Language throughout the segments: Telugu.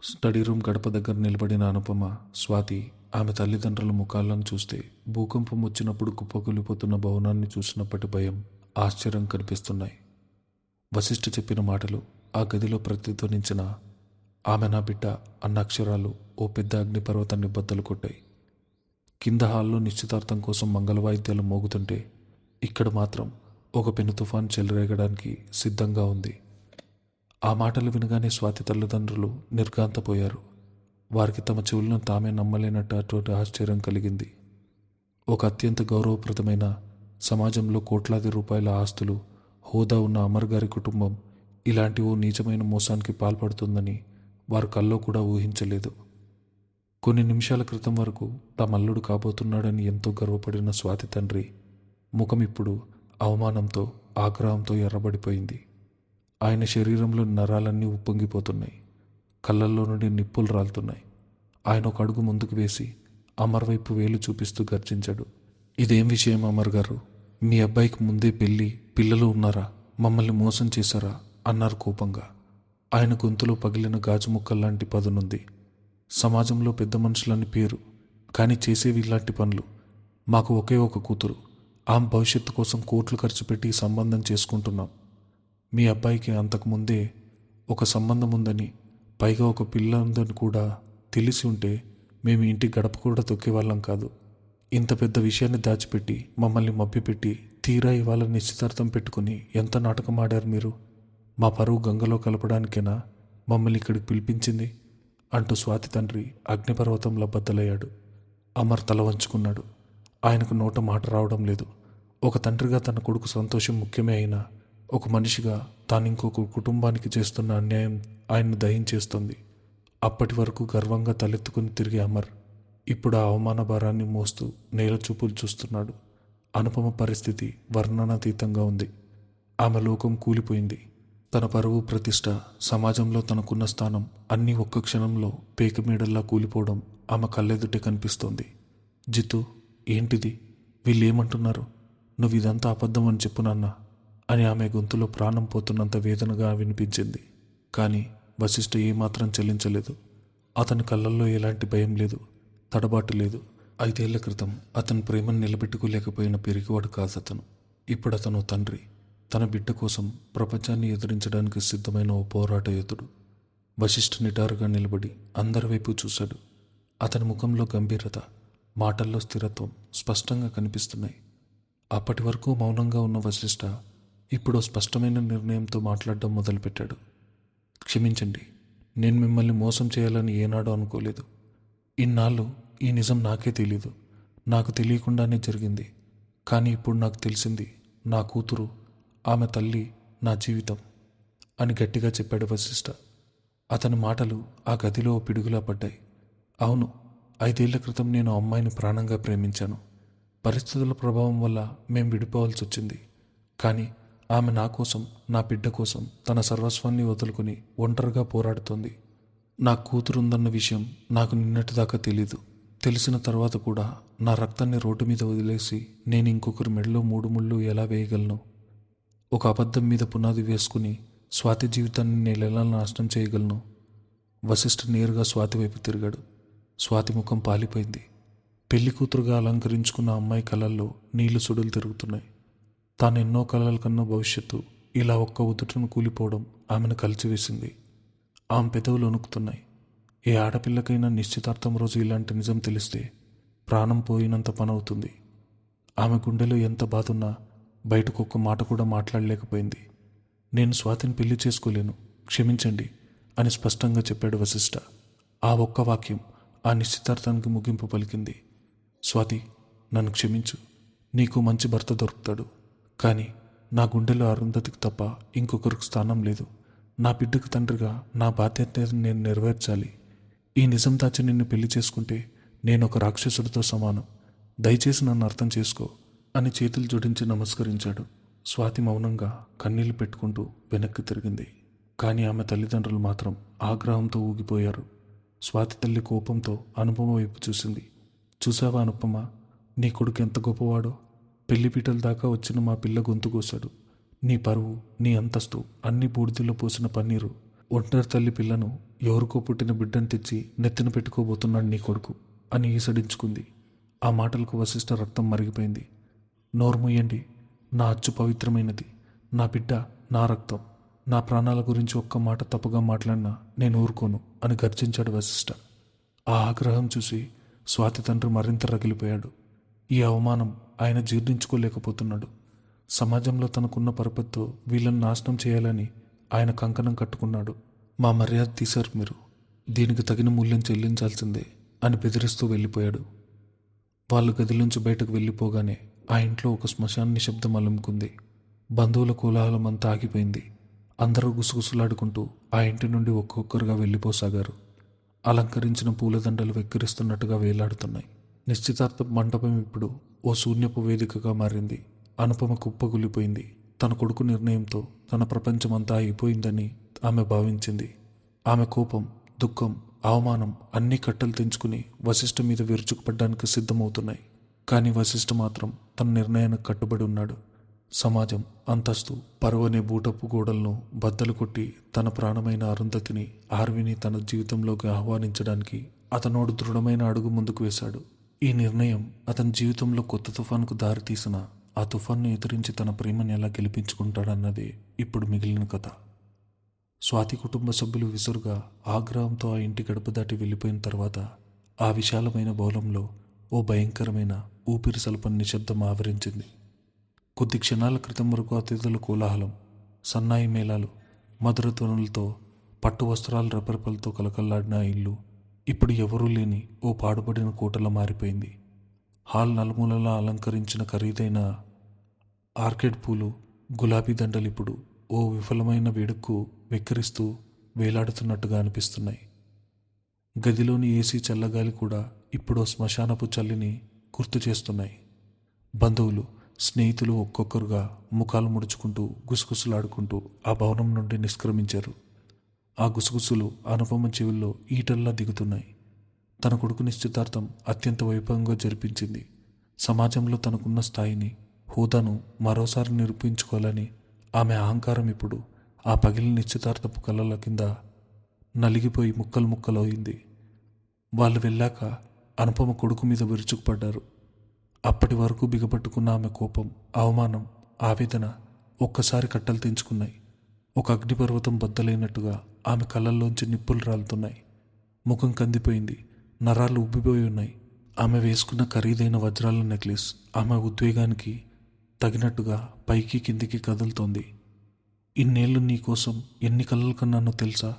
స్టడీ రూమ్ గడప దగ్గర నిలబడిన అనుపమ, స్వాతి ఆమె తల్లిదండ్రుల ముఖాలను చూస్తే భూకంపం వచ్చినప్పుడు కుప్పకూలిపోతున్న భవనాన్ని చూసినప్పటి భయం, ఆశ్చర్యం కనిపిస్తున్నాయి. వశిష్ఠ చెప్పిన మాటలు ఆ గదిలో ప్రతిధ్వనించిన ఆమె నా బిడ్డ అన్న అక్షరాలు ఓ పెద్ద అగ్నిపర్వతాన్ని బద్దలు కొట్టాయి. కింద హాల్లో నిశ్చితార్థం కోసం మంగళవాయిద్యాలు మోగుతుంటే ఇక్కడ మాత్రం ఒక పెను తుఫాన్ చెలరేగడానికి సిద్ధంగా ఉంది. ఆ మాటలు వినగానే స్వాతి తల్లిదండ్రులు నిర్ఘాంతపోయారు. వారికి తమ చెవులను తామే నమ్మలేనట్టు అటువంటి ఆశ్చర్యం కలిగింది. ఒక అత్యంత గౌరవప్రదమైన సమాజంలో కోట్లాది రూపాయల ఆస్తులు, హోదా ఉన్న అమర్ గారి కుటుంబం ఇలాంటి ఓ నీచమైన మోసానికి పాల్పడుతుందని వారు కల్లో కూడా ఊహించలేదు. కొన్ని నిమిషాల క్రితం వరకు తమ అల్లుడు కాబోతున్నాడని ఎంతో గర్వపడిన స్వాతి తండ్రి ముఖం ఇప్పుడు అవమానంతో, ఆగ్రహంతో ఎర్రబడిపోయింది. ఆయన శరీరంలో నరాలన్నీ ఉప్పొంగిపోతున్నాయి. కళ్ళల్లో నుండి నిప్పులు రాలుతున్నాయి. ఆయన ఒక అడుగు ముందుకు వేసి అమర్ వైపు వేలు చూపిస్తూ గర్జించాడు. ఇదేం విషయం అమర్ గారు? మీ అబ్బాయికి ముందే పెళ్ళి, పిల్లలు ఉన్నారా? మమ్మల్ని మోసం చేశారా? అన్నారు కోపంగా. ఆయన గొంతులో పగిలిన గాజు ముక్కల్లాంటి పదునుంది. సమాజంలో పెద్ద మనుషులని పేరు, కానీ చేసేవి ఇలాంటి పనులు. మాకు ఒకే ఒక కూతురు. ఆమె భవిష్యత్తు కోసం కోట్లు ఖర్చు పెట్టి సంబంధం చేసుకుంటున్నాం. మీ అబ్బాయికి అంతకుముందే ఒక సంబంధం ఉందని, పైగా ఒక పిల్ల ఉందని కూడా తెలిసి ఉంటే మేము ఇంటి గడప కూడా తొక్కేవాళ్ళం కాదు. ఇంత పెద్ద విషయాన్ని దాచిపెట్టి మమ్మల్ని మభ్యపెట్టి తీరా ఇవాళ నిశ్చితార్థం పెట్టుకుని ఎంత నాటకం ఆడారు మీరు? మా పరువు గంగలో కలపడానికేనా మమ్మల్ని ఇక్కడికి పిలిపించింది? అంటూ స్వాతి తండ్రి అగ్నిపర్వతంలో బద్దలయ్యాడు. అమర్ తల వంచుకున్నాడు. ఆయనకు నోట మాట రావడం లేదు. ఒక తండ్రిగా తన కొడుకు సంతోషం ముఖ్యమే అయినా ఒక మనిషిగా తాను ఇంకొక కుటుంబానికి చేస్తున్న అన్యాయం ఆయన్ను దహించేస్తుంది. అప్పటి వరకు గర్వంగా తలెత్తుకుని తిరిగే అమర్ ఇప్పుడు ఆ అవమాన భారాన్ని మోస్తూ నేల చూపులు చూస్తున్నాడు. అనుపమ పరిస్థితి వర్ణనాతీతంగా ఉంది. ఆమె లోకం కూలిపోయింది. తన పరువు, ప్రతిష్ట, సమాజంలో తనకున్న స్థానం అన్నీ ఒక్క క్షణంలో పేకమీడల్లా కూలిపోవడం ఆమె కళ్ళెదుటే కనిపిస్తోంది. జితు, ఏంటిది? వీళ్ళేమంటున్నారు? నువ్వు ఇదంతా అబద్ధం అని చెప్పు నాన్న అని ఆమె గొంతులో ప్రాణం పోతున్నంత వేదనగా వినిపించింది. కానీ వశిష్ఠ ఏమాత్రం చెల్లించలేదు. అతని కళ్ళల్లో ఎలాంటి భయం లేదు, తడబాటు లేదు. 5 ఏళ్ల క్రితం అతని ప్రేమను నిలబెట్టుకోలేకపోయిన పెరిగివాడు కాదతను. ఇప్పుడు అతను తండ్రి. తన బిడ్డ కోసం ప్రపంచాన్ని ఎదిరించడానికి సిద్ధమైన ఓ పోరాట యోధుడు. వశిష్ఠ నిటారుగా నిలబడి అందరి వైపు చూశాడు. అతని ముఖంలో గంభీరత, మాటల్లో స్థిరత్వం స్పష్టంగా కనిపిస్తున్నాయి. అప్పటి వరకు మౌనంగా ఉన్న వశిష్ఠ ఇప్పుడు స్పష్టమైన నిర్ణయంతో మాట్లాడడం మొదలుపెట్టాడు. క్షమించండి, నేను మిమ్మల్ని మోసం చేయాలని ఏనాడో అనుకోలేదు. ఇన్నాళ్ళు ఈ నిజం నాకే తెలీదు. నాకు తెలియకుండానే జరిగింది. కానీ ఇప్పుడు నాకు తెలిసింది. నా కూతురు, ఆమె తల్లి, నా జీవితం అని గట్టిగా చెప్పాడు వశిష్ఠ. అతని మాటలు ఆ గదిలో పిడుగులా పడ్డాయి. అవును, 5 ఏళ్ల క్రితం నేను ఆ అమ్మాయిని ప్రాణంగా ప్రేమించాను. పరిస్థితుల ప్రభావం వల్ల మేం విడిపోవాల్సి వచ్చింది. కానీ ఆమె నా కోసం, నా బిడ్డ కోసం తన సర్వస్వాన్ని వదులుకుని ఒంటరిగా పోరాడుతోంది. నా కూతురుందన్న విషయం నాకు నిన్నటిదాకా తెలీదు. తెలిసిన తర్వాత కూడా నా రక్తాన్ని రోడ్డు మీద వదిలేసి నేను ఇంకొకరి మెడలో 3 ముళ్ళు ఎలా వేయగలను? ఒక అబద్ధం మీద పునాది వేసుకుని స్వాతి జీవితాన్ని నేను ఎలా నాశనం చేయగలను? వశిష్ఠ నేరుగా స్వాతి వైపు తిరిగాడు. స్వాతి ముఖం పాలిపోయింది. పెళ్లి కూతురుగా అలంకరించుకున్న అమ్మాయి కళల్లో నీళ్లు సుడులు తిరుగుతున్నాయి. తాను ఎన్నో కలల కన్నా భవిష్యత్తు ఇలా ఒక్క ఉదుటను కూలిపోవడం ఆమెను కలిచివేసింది. ఆమె పెదవులు వణుకుతున్నాయి. ఏ ఆడపిల్లకైనా నిశ్చితార్థం రోజు ఇలాంటి నిజం తెలిస్తే ప్రాణం పోయినంత పనవుతుంది. ఆమె గుండెలో ఎంత బాధున్నా బయటకు ఒక్క మాట కూడా మాట్లాడలేకపోయింది. నేను స్వాతిని పెళ్లి చేసుకోలేను, క్షమించండి అని స్పష్టంగా చెప్పాడు వశిష్ఠ. ఆ ఒక్క వాక్యం ఆ నిశ్చితార్థానికి ముగింపు పలికింది. స్వాతి, నన్ను క్షమించు. నీకు మంచి భర్త దొరుకుతాడు. కానీ నా గుండెలో అరుంధతికి తప్ప ఇంకొకరికి స్థానం లేదు. నా బిడ్డకు తండ్రిగా నా బాధ్యతను నేను నెరవేర్చాలి. ఈ నిజం దాచి నిన్ను పెళ్లి చేసుకుంటే నేను ఒక రాక్షసుడితో సమానం. దయచేసి నన్ను అర్థం చేసుకో అని చేతులు జోడించి నమస్కరించాడు. స్వాతి మౌనంగా కన్నీళ్లు పెట్టుకుంటూ వెనక్కి తిరిగింది. కానీ ఆమె తల్లిదండ్రులు మాత్రం ఆగ్రహంతో ఊగిపోయారు. స్వాతి తల్లి కోపంతో అనుపమ వైపు చూసింది. చూసావా అనుపమ, నీ కొడుకు ఎంత గొప్పవాడో. పెళ్లిపీటల దాకా వచ్చిన మా పిల్ల గొంతు కోశాడు. నీ పరువు, నీ అంతస్తు అన్ని బూడిదలో పోసిన పన్నీరు ఒంటరి తల్లి పిల్లను ఎవరికో పుట్టిన బిడ్డను తెచ్చి నెత్తిన పెట్టుకోబోతున్నాడు నీ కొడుకు అని ఈసడించుకుంది. ఆ మాటలకు వశిష్ఠ రక్తం మరిగిపోయింది. నోరు మూయండి, నా అచ్చు పవిత్రమైనది, నా బిడ్డ నా రక్తం, నా ప్రాణాల గురించి ఒక్క మాట తప్పుగా మాట్లాడినా నేను ఊరుకోను అని గర్జించాడు వశిష్ఠ. ఆ ఆగ్రహం చూసి స్వాతి తండ్రి మరింత రగిలిపోయాడు. ఈ అవమానం ఆయన జీర్ణించుకోలేకపోతున్నాడు. సమాజంలో తనకున్న పరపతితో వీళ్ళని నాశనం చేయాలని ఆయన కంకణం కట్టుకున్నాడు. మా మర్యాద తీశారు మీరు, దీనికి తగిన మూల్యం చెల్లించాల్సిందే అని బెదిరిస్తూ వెళ్ళిపోయాడు. వాళ్ళు గదిలోంచి బయటకు వెళ్ళిపోగానే ఆ ఇంట్లో ఒక శ్మశాన నిశ్శబ్దం అలుముకుంది. బంధువుల కోలాహలం అంతా ఆగిపోయింది. అందరూ గుసగుసలాడుకుంటూ ఆ ఇంటి నుండి ఒక్కొక్కరుగా వెళ్ళిపోసాగారు. అలంకరించిన పూలదండలు వెక్కిరిస్తున్నట్టుగా వేలాడుతున్నాయి. నిశ్చితార్థ మంటపం ఇప్పుడు ఓ శూన్యపు వేదికగా మారింది. అనుపమ కుప్పగులిపోయింది. తన కొడుకు నిర్ణయంతో తన ప్రపంచమంతా అయిపోయిందని ఆమె భావించింది. ఆమె కోపం, దుఃఖం, అవమానం అన్నీ కట్టలు తెంచుకుని వశిష్ఠ మీద విరుచుకుపడ్డానికి సిద్ధమవుతున్నాయి. కానీ వశిష్ఠ మాత్రం తన నిర్ణయానికి కట్టుబడి ఉన్నాడు. సమాజం, అంతస్తు, పరువు అనే బూటపు గోడలను బద్దలు కొట్టి తన ప్రాణమైన అరుంధతిని, ఆర్విని తన జీవితంలోకి ఆహ్వానించడానికి అతనోడు దృఢమైన అడుగు ముందుకు వేశాడు. ఈ నిర్ణయం అతని జీవితంలో కొత్త తుఫానుకు దారితీసిన ఆ తుఫాన్ను ఎదిరించి తన ప్రేమని ఎలా గెలిపించుకుంటాడన్నదే ఇప్పుడు మిగిలిన కథ. స్వాతి కుటుంబ సభ్యులు విసురుగా ఆగ్రహంతో ఆ ఇంటి గడప దాటి వెళ్ళిపోయిన తర్వాత ఆ విశాలమైన భవనంలో ఓ భయంకరమైన ఊపిరి సలపని నిశ్శబ్దం ఆవరించింది. కొద్ది క్షణాల క్రితం వరకు అతిథుల కోలాహలం, సన్నాయి మేళాలు, మధుర ధ్వనులతో, పట్టు వస్త్రాల రెపరెపలతో కలకల్లాడిన ఆ ఇల్లు ఇప్పుడు ఎవరూ లేని ఓ పాడుబడిన కోటలా మారిపోయింది. హాల్ నలుమూలలా అలంకరించిన ఖరీదైన ఆర్కిడ్ పూలు, గులాబీ దండలు ఇప్పుడు ఓ విఫలమైన వేడుకకు వెక్కిరిస్తూ వేలాడుతున్నట్టుగా అనిపిస్తున్నాయి. గదిలోని ఏసీ చల్లగాలి కూడా ఇప్పుడు శ్మశానపు చల్లిని గుర్తు చేస్తున్నాయి. బంధువులు, స్నేహితులు ఒక్కొక్కరుగా ముఖాలు ముడుచుకుంటూ గుసగుసలాడుకుంటూ ఆ భవనం నుండి నిష్క్రమించారు. ఆ గుసగుసులు అనుపమ చెవుల్లో ఈటల్లా దిగుతున్నాయి. తన కొడుకు నిశ్చితార్థం అత్యంత వైభవంగా జరిపించింది. సమాజంలో తనకున్న స్థాయిని, హోదాను మరోసారి నిరూపించుకోవాలని ఆమె అహంకారం ఇప్పుడు ఆ పగిలిన నిశ్చితార్థపు కళ్ళల కింద నలిగిపోయి ముక్కలు ముక్కలయింది. వాళ్ళు వెళ్ళాక అనుపమ కొడుకు మీద విరుచుకుపడ్డారు. అప్పటి వరకు బిగపట్టుకున్న ఆమె కోపం, అవమానం, ఆవేదన ఒక్కసారి కట్టలు తెంచుకున్నాయి. ఒక అగ్నిపర్వతం బద్దలైనట్టుగా ఆమె కళ్ళల్లోంచి నిప్పులు రాలుతున్నాయి. ముఖం కందిపోయింది, నరాలు ఉబ్బిపోయి ఉన్నాయి. ఆమె వేసుకున్న ఖరీదైన వజ్రాల నెక్లెస్ ఆమె ఉద్వేగానికి తగినట్టుగా పైకి కిందికి కదులుతోంది. ఇన్నేళ్లు నీకోసం ఎన్ని కలలు కన్నానో తెలుసా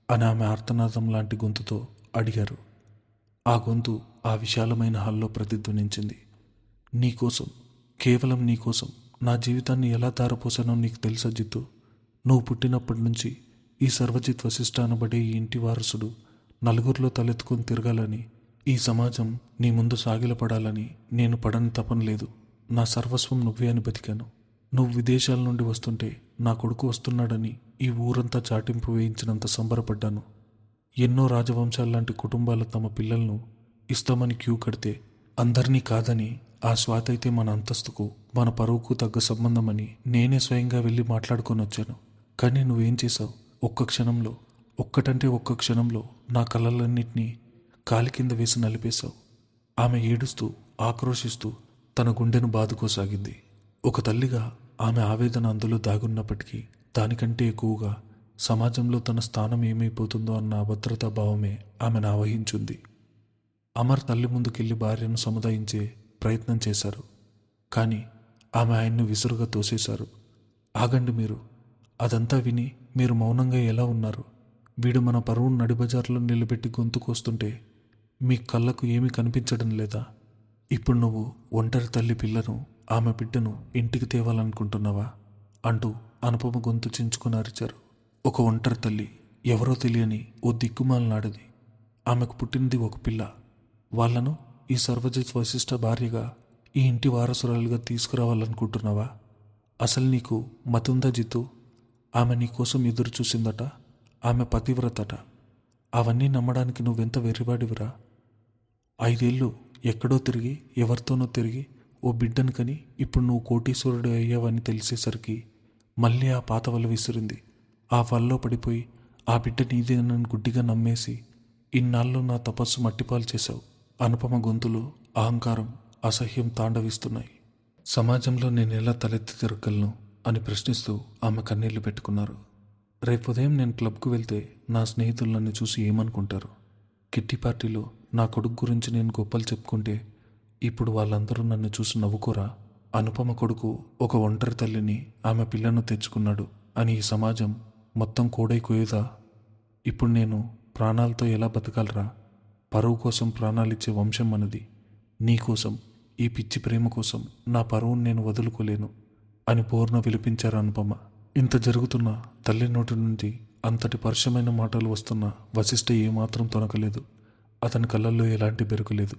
అని ఆమె ఆర్తనాదం లాంటి గొంతుతో అడిగారు. ఆ గొంతు ఆ విశాలమైన హాల్లో ప్రతిధ్వనించింది. నీకోసం, కేవలం నీకోసం నా జీవితాన్ని ఎలా ధారపోసానో నీకు తెలుసా జిత్తు? నువ్వు పుట్టినప్పటి నుంచి ఈ సర్వజిత్ వశిష్ఠ అనబడే ఈ ఇంటి వారసుడు నలుగురిలో తలెత్తుకొని తిరగాలని, ఈ సమాజం నీ ముందు సాగిలపడాలని నేను పడని తపన లేదు. నా సర్వస్వం నువ్వే అని బతికాను. నువ్వు విదేశాల నుండి వస్తుంటే నా కొడుకు వస్తున్నాడని ఈ ఊరంతా చాటింపు వేయించినంత సంబరపడ్డాను. ఎన్నో రాజవంశాల్లాంటి కుటుంబాలు తమ పిల్లలను ఇస్తామని క్యూ కడితే అందరినీ కాదని, ఆ స్వాతి అయితే మన అంతస్తుకు, మన పరువుకు తగ్గ సంబంధమని నేనే స్వయంగా వెళ్ళి మాట్లాడుకొని వచ్చాను. కానీ నువ్వేం చేశావు? ఒక్క క్షణంలో, ఒక్కటంటే ఒక్క క్షణంలో నా కలలన్నింటినీ కాలి కింద వేసి నలిపేశావు. ఆమె ఏడుస్తూ, ఆక్రోశిస్తూ తన గుండెను బాదుకోసాగింది. ఒక తల్లిగా ఆమె ఆవేదన అందులో దాగున్నప్పటికీ దానికంటే ఎక్కువగా సమాజంలో తన స్థానం ఏమైపోతుందో అన్న అభద్రతా భావమే ఆమెను ఆవహించింది. అమర్ తల్లి ముందుకెళ్ళి భార్యను సముదాయించే ప్రయత్నం చేశారు. కానీ ఆమె ఆయన్ను విసురుగా తోసేశారు. ఆగండి మీరు. అదంతా విని మీరు మౌనంగా ఎలా ఉన్నారు? వీడు మన పరువును నడిబజార్లో నిలబెట్టి గొంతుకొస్తుంటే మీ కళ్ళకు ఏమీ కనిపించడం లేదా? ఇప్పుడు నువ్వు ఒంటరి తల్లి పిల్లను, ఆమె బిడ్డను ఇంటికి తేవాలనుకుంటున్నావా అంటూ అనుపమ గొంతు చించుకొని అరిచారు. ఒక ఒంటరి తల్లి, ఎవరో తెలియని ఓ దిక్కుమాలనాడది. ఆమెకు పుట్టినది ఒక పిల్ల. వాళ్లను ఈ సర్వజిత్ వశిష్ఠ భార్యగా, ఈ ఇంటి వారసురాలుగా తీసుకురావాలనుకుంటున్నావా? అసలు నీకు మతుందా జిత్తు? ఆమె నీకోసం ఎదురు చూసిందట. ఆమె పతివ్రతట. అవన్నీ నమ్మడానికి నువ్వెంత వెర్రివాడివిరా? 5 ఏళ్ళు ఎక్కడో తిరిగి, ఎవరితోనో తిరిగి ఓ బిడ్డను కని ఇప్పుడు నువ్వు కోటీశ్వరుడు అయ్యావని తెలిసేసరికి మళ్ళీ ఆ పాత వల విసిరింది. ఆ వలలో పడిపోయి ఆ బిడ్డ నీదేనని గుడ్డిగా నమ్మేసి ఇన్నాళ్ళు నా తపస్సు మట్టిపాలు చేశావు. అనుపమ గొంతులో అహంకారం, అసహ్యం తాండవిస్తున్నాయి. సమాజంలో నేను ఎలా తలెత్తి తిరగలను అని ప్రశ్నిస్తూ ఆమె కన్నీళ్లు పెట్టుకున్నారు. రేపు ఉదయం నేను క్లబ్కు వెళ్తే నా స్నేహితులు నన్ను చూసి ఏమనుకుంటారు? కిట్టి పార్టీలో నా కొడుకు గురించి నేను గొప్పలు చెప్పుకుంటే ఇప్పుడు వాళ్ళందరూ నన్ను చూసి నవ్వుకోరా? అనుపమ కొడుకు ఒక ఒంటరి తల్లిని, ఆమె పిల్లను తెచ్చుకున్నాడు అని ఈ సమాజం మొత్తం కోడైకోయేదా? ఇప్పుడు నేను ప్రాణాలతో ఎలా బతకాలరా? పరువు కోసం ప్రాణాలిచ్చే వంశం మనది. నీకోసం, ఈ పిచ్చి ప్రేమ కోసం నా పరువును నేను వదులుకోలేను అని పూర్ణ విలిపించారు అనుపమ. ఇంత జరుగుతున్నా తల్లి నోటి నుండి అంతటి పరుషమైన మాటలు వస్తున్నా వశిష్ఠ ఏమాత్రం తొనకలేదు. అతని కళ్ళల్లో ఎలాంటి బెరుకులేదు.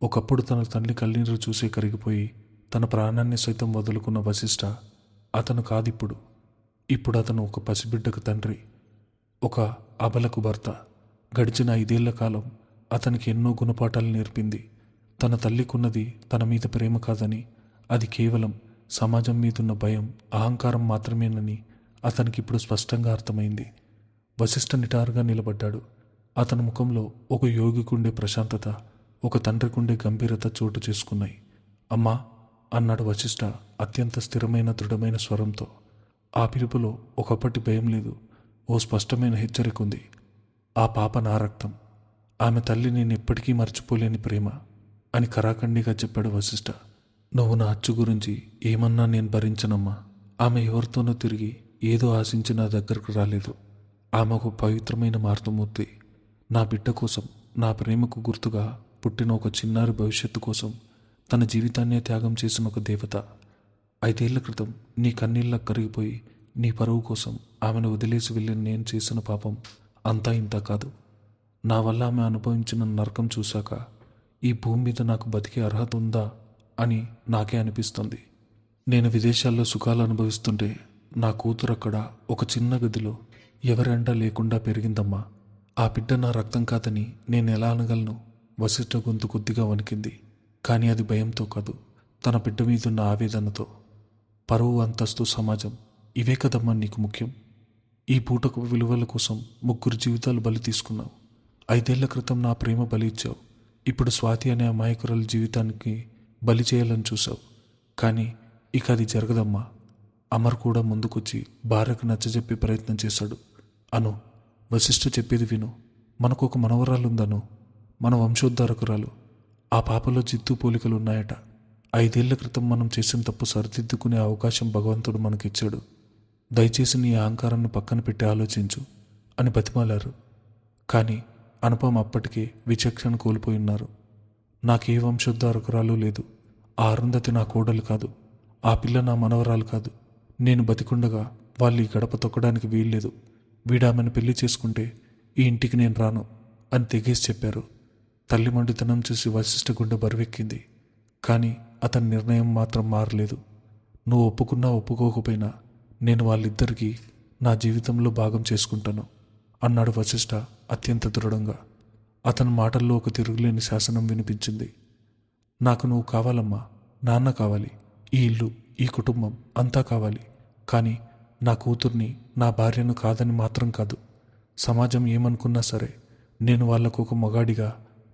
ఒకప్పుడు తన తల్లి కన్నీరు చూసే కరిగిపోయి తన ప్రాణాన్ని సైతం వదులుకున్న వశిష్ఠ అతను కాదిప్పుడు. ఇప్పుడు అతను ఒక పసిబిడ్డకు తండ్రి, ఒక అబలకు భర్త. గడిచిన 5 ఏళ్ల కాలం అతనికి ఎన్నో గుణపాఠాలు నేర్పింది. తన తల్లికున్నది తన మీద ప్రేమ కాదని, అది కేవలం సమాజం మీదున్న భయం, అహంకారం మాత్రమేనని అతనికి ఇప్పుడు స్పష్టంగా అర్థమైంది. వశిష్ఠ నిటారుగా నిలబడ్డాడు. అతని ముఖంలో ఒక యోగికుండే ప్రశాంతత, ఒక తండ్రికుండే గంభీరత చోటు చేసుకున్నాయి. అమ్మా అన్నాడు వశిష్ఠ అత్యంత స్థిరమైన దృఢమైన స్వరంతో. ఆ పిలుపులో ఒకప్పటి భయం లేదు, ఓ స్పష్టమైన హెచ్చరిక ఉంది. ఆ పాప నా రక్తం, ఆమె తల్లి నేను ఎప్పటికీ మర్చిపోలేని ప్రేమ అని కరాఖండిగా చెప్పాడు వశిష్ఠ. నువ్వు నా అచ్చు గురించి ఏమన్నా నేను భరించనమ్మా. ఆమె ఎవరితోనో తిరిగి ఏదో ఆశించి నా దగ్గరకు రాలేదు. ఆమె ఒక పవిత్రమైన మార్తమూర్తి. నా బిడ్డ కోసం, నా ప్రేమకు గుర్తుగా పుట్టిన ఒక చిన్నారి భవిష్యత్తు కోసం తన జీవితాన్నే త్యాగం చేసిన ఒక దేవత. 5 ఏళ్ల క్రితం నీ కన్నీళ్ళకు కరిగిపోయి నీ పరువు కోసం ఆమెను వదిలేసి వెళ్ళి నేను చేసిన పాపం అంతా ఇంత కాదు. నా వల్ల ఆమె అనుభవించిన నరకం చూశాక ఈ భూమి మీద నాకు బతికే అర్హత ఉందా అని నాకే అనిపిస్తుంది. నేను విదేశాల్లో సుఖాలు అనుభవిస్తుంటే నా కూతురు అక్కడ ఒక చిన్న గదిలో ఎవరి అండ లేకుండా పెరిగిందమ్మా. ఆ బిడ్డ నా రక్తం కాదని నేను ఎలా అనగలను? వశిష్ఠ గొంతు కొద్దిగా వణికింది. కానీ అది భయంతో కాదు, తన బిడ్డ మీదున్న ఆవేదనతో. పరువు, అంతస్తు, సమాజం ఇవే కదమ్మా నీకు ముఖ్యం. ఈ పూటకు విలువల కోసం 3 జీవితాలు బలి తీసుకున్నావు. 5 ఏళ్ల క్రితం నా ప్రేమ బలి ఇచ్చావు. ఇప్పుడు స్వాతి అనే అమాయకురాలి జీవితానికి బలి చేయాలని చూసావు. కానీ ఇక అది జరగదమ్మా. అమర్ కూడా ముందుకొచ్చి భార్యకు నచ్చజెప్పే ప్రయత్నం చేశాడు. అను, వశిష్ఠ చెప్పేది విను. మనకు ఒక మనవరాలుందను, మన వంశోద్ధారకురాలు. ఆ పాపలో జిత్తు పోలికలు ఉన్నాయట. 5 ఏళ్ల క్రితం మనం చేసిన తప్పు సరిదిద్దుకునే అవకాశం భగవంతుడు మనకిచ్చాడు. దయచేసి నీ అహంకారాన్ని పక్కన పెట్టి ఆలోచించు అని బతిమాలారు. కానీ అనుపమ అప్పటికే విచక్షణ కోల్పోయి ఉన్నారు. నాకే వంశోద్ధారకురాలు లేదు. ఆ అరుంధతి నా కోడలు కాదు. ఆ పిల్ల నా మనవరాలు కాదు. నేను బతికుండగా వాళ్ళు ఈ గడప తొక్కడానికి వీల్లేదు. వీడామెను పెళ్లి చేసుకుంటే ఈ ఇంటికి నేను రాను అని తెగేసి చెప్పారు. తల్లి మండితనం చూసి వశిష్ఠ గుండె బరువెక్కింది. కానీ అతని నిర్ణయం మాత్రం మారలేదు. నువ్వు ఒప్పుకున్నా ఒప్పుకోకపోయినా నేను వాళ్ళిద్దరికీ నా జీవితంలో భాగం చేసుకుంటాను అన్నాడు వశిష్ఠ అత్యంత దృఢంగా. అతని మాటల్లో ఒక తిరుగులేని శాసనం వినిపించింది. నాకు నువ్వు కావాలమ్మా, నాన్న కావాలి, ఈ ఇల్లు, ఈ కుటుంబం అంతా కావాలి. కానీ నా కూతుర్ని, నా భార్యను కాదని మాత్రం కాదు. సమాజం ఏమనుకున్నా సరే నేను వాళ్లకు ఒక మగాడిగా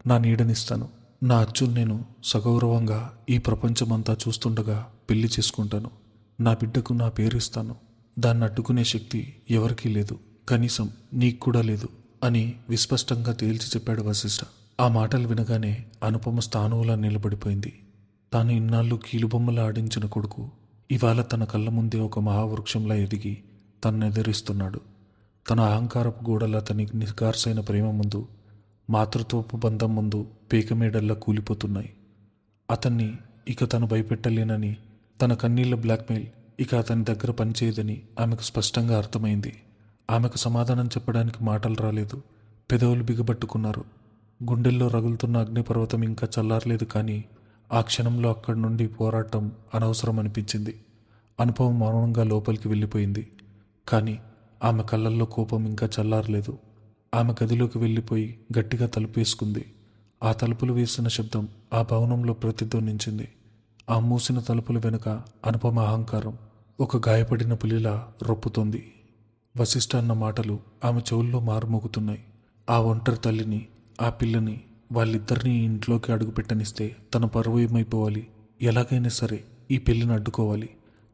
నా నీడనిస్తాను. నా అచ్చును నేను సగౌరవంగా ఈ ప్రపంచమంతా చూస్తుండగా పెళ్లి చేసుకుంటాను. నా బిడ్డకు నా పేరు ఇస్తాను. దాన్ని అడ్డుకునే శక్తి ఎవరికీ లేదు, కనీసం నీకు కూడా లేదు అని విస్పష్టంగా తేల్చి చెప్పాడు వశిష్ఠ. ఆ మాటలు వినగానే అనుపమ స్థానువులా నిలబడిపోయింది. తాను ఇన్నాళ్ళు కీలుబొమ్మలా ఆడించిన కొడుకు ఇవాళ తన కళ్ళ ముందే ఒక మహావృక్షంలా ఎదిగి తనను ఎదిరిస్తున్నాడు. తన అహంకారపు గోడల తన నిస్కార్సైన ప్రేమ ముందు, మాతృత్వపు బంధం ముందు పేకమేడల్లా కూలిపోతున్నాయి. అతన్ని ఇక తను భయపెట్టలేనని, తన కన్నీళ్ల బ్లాక్మెయిల్ ఇక అతని దగ్గర పనిచేయదని ఆమెకు స్పష్టంగా అర్థమైంది. ఆమెకు సమాధానం చెప్పడానికి మాటలు రాలేదు. పెదవులు బిగబట్టుకున్నారు. గుండెల్లో రగులుతున్న అగ్నిపర్వతం ఇంకా చల్లారలేదు. కానీ ఆ క్షణంలో అక్కడి నుండి పోరాటం అనవసరం అనిపించింది. అనుపమ మౌనంగా లోపలికి వెళ్ళిపోయింది. కానీ ఆమె కళ్ళల్లో కోపం ఇంకా చల్లారలేదు. ఆమె గదిలోకి వెళ్ళిపోయి గట్టిగా తలుపు వేసుకుంది. ఆ తలుపులు వేసిన శబ్దం ఆ భవనంలో ప్రతిధ్వనించింది. ఆ మూసిన తలుపుల వెనుక అనుపమ అహంకారం ఒక గాయపడిన పులిలా రొప్పుతోంది. వశిష్ఠ అన్న మాటలు ఆమె చెవుల్లో మారుమోగుతున్నాయి. ఆ ఒంటరి తల్లిని, ఆ పిల్లని, వాళ్ళిద్దరినీ ఇంట్లోకి అడుగుపెట్టనిస్తే తన పరువు ఏమైపోవాలి? ఎలాగైనా సరే ఈ పెళ్లిని అడ్డుకోవాలి.